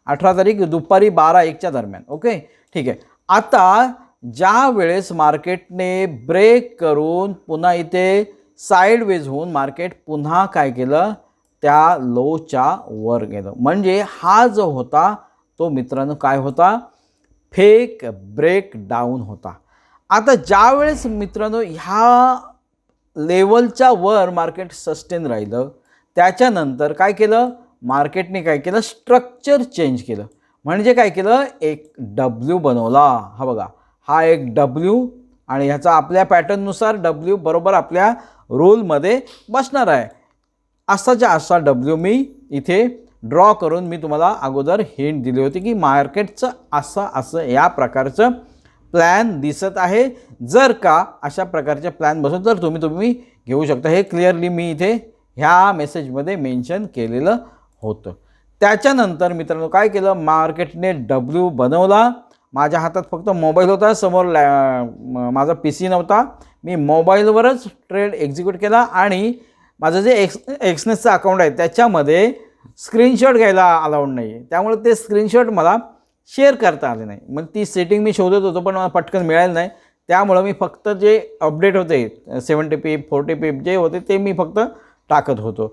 18 तारीख दुपारी 12-1च्या दरम्यान. ओके, ठीक आहे. आता ज्या वेळेस मार्केटने ब्रेक करून पुन्हा इथे साइडवेज होऊन मार्केट पुन्हा काय केलं, त्या लोच्या वर गेलं. म्हणजे हा जो होता तो मित्रांनो काय होता, फेक ब्रेक डाऊन होता. आता ज्या वेळेस मित्रांनो ह्या लेवलच्या वर मार्केट सस्टेन राहिलं, त्याच्यानंतर काय केलं मार्केटने, काय केलं, स्ट्रक्चर चेंज केलं. म्हणजे काय केलं, एक डब्ल्यू बनवला. हा बघा, हा एक डब्ल्यू आणि ह्याचा आपल्या पॅटर्ननुसार डब्ल्यू बरोबर आपल्या रोलमध्ये बसणार आहे. असाच्या असा डब्ल्यू मी इथे ड्रॉ करून मी तुम्हाला अगोदर हिंट दिली होती की मार्केटचं असं या प्रकारचं प्लॅन दिसत आहे. जर का अशा प्रकारचे प्लॅन बसत तर तुम्ही घेऊ शकता. हे क्लिअरली मी इथे ह्या मेसेजमध्ये मेन्शन केलेलं होतं. त्याच्यानंतर मित्रांनो काय केलं, मार्केटने डब्ल्यू बनवला. माझ्या हातात फक्त मोबाईल होता, समोर माझा PC नव्हता. मी मोबाईलवरच ट्रेड एक्झिक्यूट केला आणि माझं जे एक्सनेसचं अकाउंट आहे त्याच्यामध्ये स्क्रीनशॉट घ्यायला अलाउड नाही आहे, त्यामुळे ते स्क्रीनशॉट मला शेअर करता आले नाही. मग ती सेटिंग मी शोधत होतो पण मला पटकन मिळालं नाही. त्यामुळं मी फक्त जे अपडेट होते 70 पीप 40 पीप जे होते ते मी फक्त टाकत होतो.